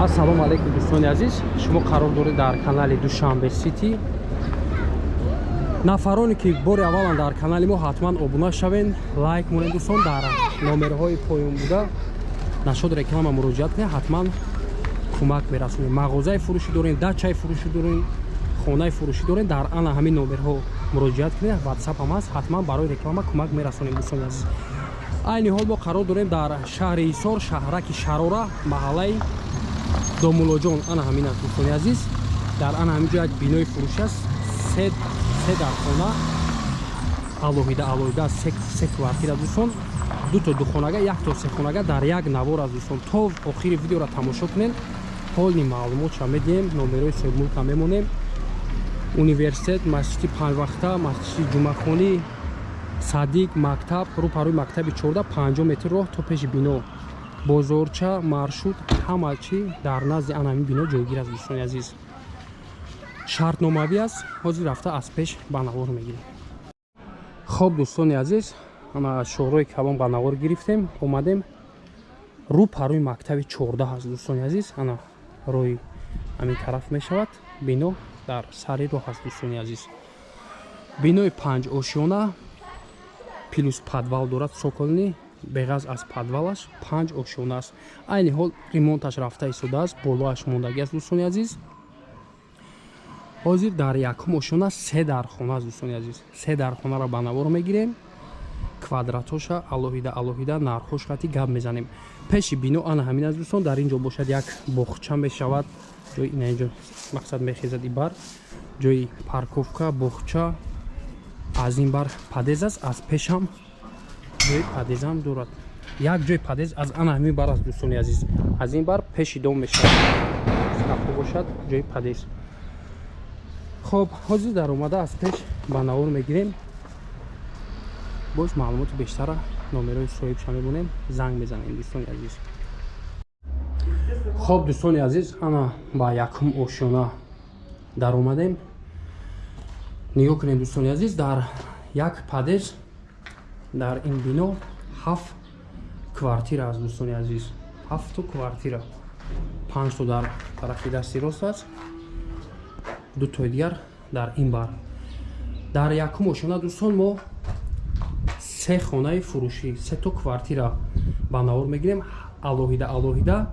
Ассалому алейкум дӯстони азиз, шумо қарор доред дар канали Душанбе Сити. Нафароне ки бори аввалан дар канали мо ҳатман обуна шавен, лайк монед дӯстон, дар номерҳои поён буда нашод реклама муроҷиат кунед, ҳатман кӯмак мерасонем. Мағозаи фурӯшӣ дорем, дачаи фурӯшӣ дорем, хонаи фурӯшӣ дорем, дар ана ҳамин номерҳо муроҷиат кунед. WhatsApp ҳам ҳаст, ҳатман барои реклама кӯмак мерасонем дӯстони азиз. Айни ҳол мо қарор дорем дар шаҳри Ҳисор, шаҳраки Шарора, маҳаллаи Домулоҷон. Ана ҳамин аст дӯстони азиз. Дар ана ҳамин ҷо як бинои фурӯш аст, се дар хона алоҳида се квартира дӯстон, ду то духонага, як то се хонага дар як навор аст дӯстон. То охири видеоро тамошо кунед, ҳолни маълумотша медиҳем, номерои соҳибмулка мемонем. Университет, масҷиди панҷвақта, масҷиди ҷумъахонӣ, садиқ, мактаб, рӯпарои мактаби 14-50 метр роҳ то пеши бино, бозорча, маршрут, ҳама чӣ дар назди ана ҳамин бино ҷойгир аст дӯстони азиз. Шартномавӣ аст, ҳозир рафта аз пеш ба навор мегирем. Хоб дӯстони азиз, ана шоҳрои калон ба навор гирифтем, омадем рӯпарои мактаби 14 аст дӯстони азиз. Ана рӯи ҳамин тараф мешавад, бино дар сари роҳ аст дӯстони азиз. Бинои 5 ошёна плюс подвал дорад, соколни беғаз аз подвалаш 5 ошёна аст. Айни ҳол ремонташ рафта истодааст, болоаш мондагӣ аст дӯстони азиз. ҳозир дар якум ошёна се дархона аст дӯстони азиз. Се дархонаро ба навор мегирем, квадратоша алоҳида нархошқати гап мезанем. Пеши бино ана ҳамин аст дӯстон, дар ин ҷо бошад як боғча мешавад, ҷои ина ин ҷо мақсад мехезад ибар, ҷои парковка, боғча. Аз ин бар падез аст, аз пешам ҷои падезам дорад. Як ҷои падез аз ана ҳамин бар аст дӯстони азиз. Аз ин бар пеши дом мешавад, скафо бошад, ҷои падез. хоб ҳозир дар омада аз пеш ба навор мегирем. боз маълумоти бештара номерои соҳибша мебонем, занг мезанем дӯстони азиз. хоб дӯстони азиз, ана ба якум ошёна дар омадем. нигоҳ кунед дӯстони азиз, дар як падез дар ин бино 7 квартира аст дӯстони азиз. 7 квартира, 5 то дар тарафи дасти рост аст, ду тои дигар дар ин бар. Дар якум ошона дӯстон мо се хонаи фурӯшӣ, се то квартира ба навор мегирем, алоҳида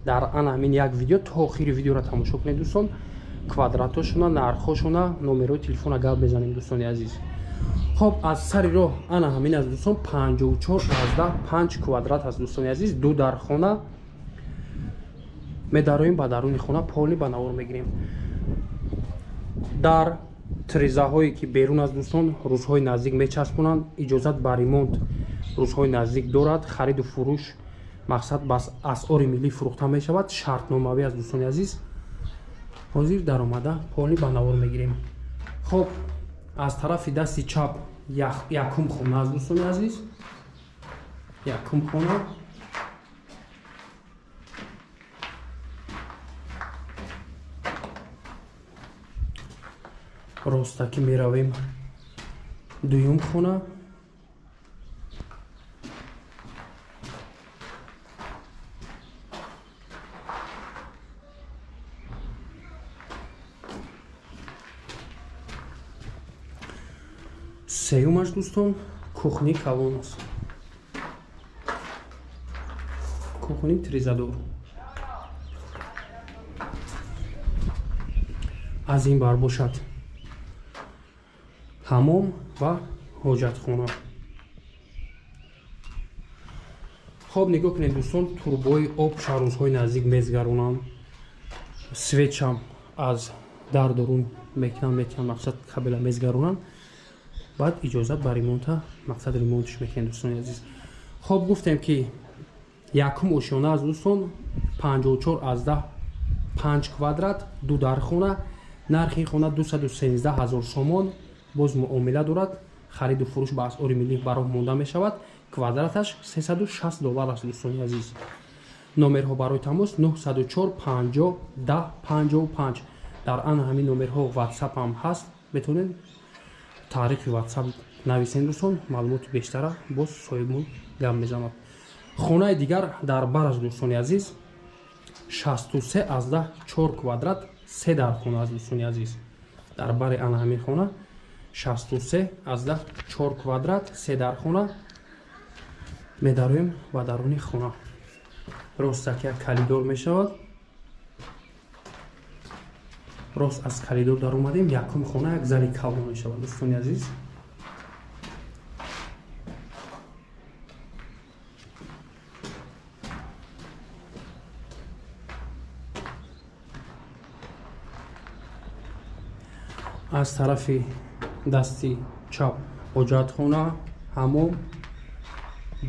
дар ана ҳамин як видео. То охири видеоро тамошо кунед дӯстон, квадратошона, нархошона, номерои телефона гап мезанем дӯстони азиз. хоб аз сари роҳ ана ҳамин аст дӯстон, 54-15 квадрат аст дӯстони азиз. ду дар хона медароем, ба даруни хона полни ба навор мегирем. дар трезаҳое ки берун аст дӯстон, рӯзҳои наздик мечаспонанд, иҷозат ба ремонт рӯзҳои наздик дорад. хариду фурӯш мақсад ба асъори миллӣ фурӯхта мешавад, шартномавӣ аст дӯстони азиз. ҳозир дар омада полни ба навор мегирем. хоб аз тарафи дасти чап якум хона аст дӯстони азиз. якум хона ростакӣ меравем, дуюм хона, сеюмаш дӯстон кухни калон аст, кухни трезадор. аз ин бар бошад ҳамом ва ҳоҷатхона. хоб нигоҳ кунед дӯстон, турбои об шарӯзҳои наздик мезгаронанд, светчам аз дар дорун мекунанд, мақсад кабела мезгаронанд, баъд иҷозат ба ремонта, мақсад ремонтиш мекунед дӯстони азиз. хоб гуфтем ки якум ошёна аст дӯстон, 54-15 квадрат, ду дар хона, нархи хона 213 000 сомон, боз муомила дорад, хариду фурӯш ба асъори миллӣ ба роҳ монда мешавад. квадраташ $360 аст дӯстони азиз. номерҳо барои тамос 904-50-10-55. дар ана ҳамин номерҳо WhatsApp ҳам ҳаст, метавонед таърихи WhatsApp нависем дӯстон, маълумоти бештара боз соҳибмул гап мезанад. хонаи дигар дар бар аст дӯстони азиз. 63 аз 4 квадрат 3 дар хона аст дӯстони азиз. дар бари ана ҳамин хона 63 аз 4 квадрат 3 дар хона медароем ба даруни хона. ростак як калидор мешавад. рост аз калидор дар омадем. якум хона як зали калон мешавад дӯстони азиз. аз тарафи дасти чап ҳоҷатхона, ҳамом,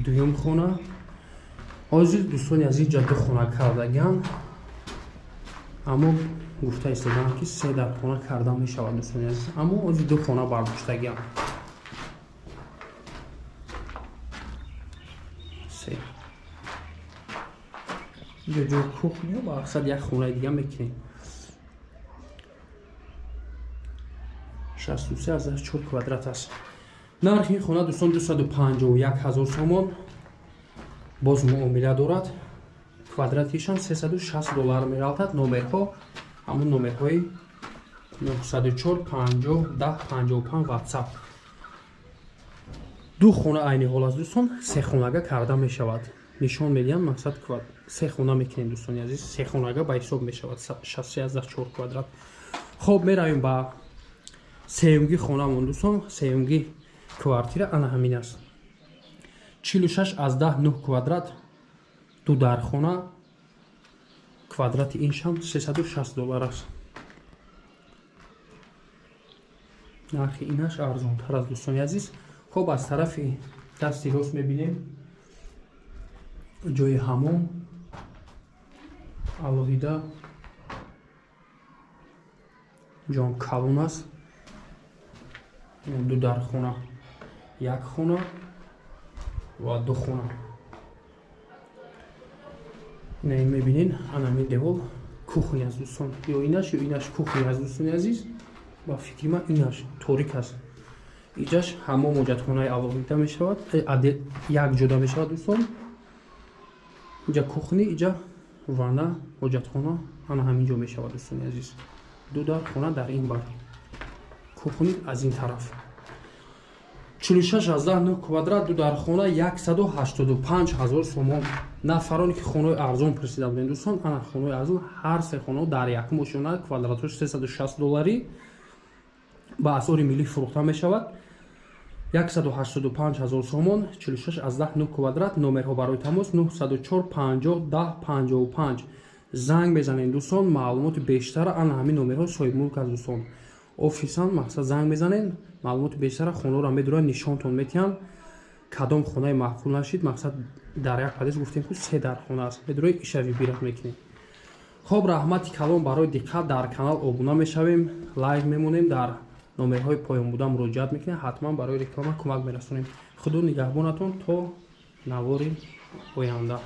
дуюм хона. ҳозир дӯстони азиз ҷа ду хона кардагиам, аммо гуфта истодаам ки 3 дар хона карда мешавад дӯстони азиз, аммо ҳозир ду хона бардоштагиам. инҷо ҷои кухня ба мақсад як хонаи дига мекунем. 63 аз 4 квадрат аст. нархи ин хона дӯстон 251 000 сомон. боз муомила дорад. квадратишам 360 доллар мералтад. номерҳо ҳамон номерҳои 904 50 10 55 WhatsApp. ду хона айни ҳол аст дӯстон, се хонага карда мешавад. нишон медиҳам мақсад се хона мекунем дӯстони азиз. се хонага ба ҳисоб мешавад 63 аз 4 квадрат. хоб меравем ба сеюмги хонамон дӯстон. сеюмги квартира ана ҳамин аст. 46 аз 9 квадрат ду дар хона. квадрати иншам 360 доллар аст. нархи инаш арзонтар аст дӯстони азиз. хоб аз тарафи дасти рост мебинем ҷои ҳамом алоҳида ҷон калон аст. ду дар хона, як хона ва ду хона. ин мебинин анами девол кухня аст дӯстон. ё инаш кухня аст дӯстони азиз. ба фикри ман инаш торик аст. иҷаш ҳамон ҳоҷатхонаи алоҳида мешавад. як ҷода мешавад дӯстон. иҷа кухни, иҷа ванна, ҳоҷатхона ана ҳамин ҷо мешавад дӯстони азиз. ду дар хона дар ин бар. кухни аз ин тараф. 46 аз 9 квадрат ду дар хона 185 000 сомон. нафароне ки хонаи арзон пурсида будем дӯстон, ана хонаи арзон ҳар се хона дар якум ошона квадраташ 360 доллари ба асъори миллӣ фурӯхта мешавад. 185 000 сомон. 46 аз 9 квадрат. номерҳо барои тамос 904 50 10 55. занг мезанем дӯстон. маълумоти бештара ана ҳамин номерҳо соҳибмулк аст дӯстон. офисан мақсад занг мезанен, маълумоти бештара хонаро медиҳанд, нишонтон медиҳанд кадом хонаи маъқул нашид. мақсад дар як падес гуфтем ки 3 дар хона аст, медиҳанд иша вибират мекунем. хоб раҳмати калон барои диққат. дар канал обуна мешавем, лайк мемонем, дар номерҳои поёнбуда муроҷиат мекунем. ҳатман барои реклама кӯмак мерасонем. худо нигаҳбонатон то навори оянда.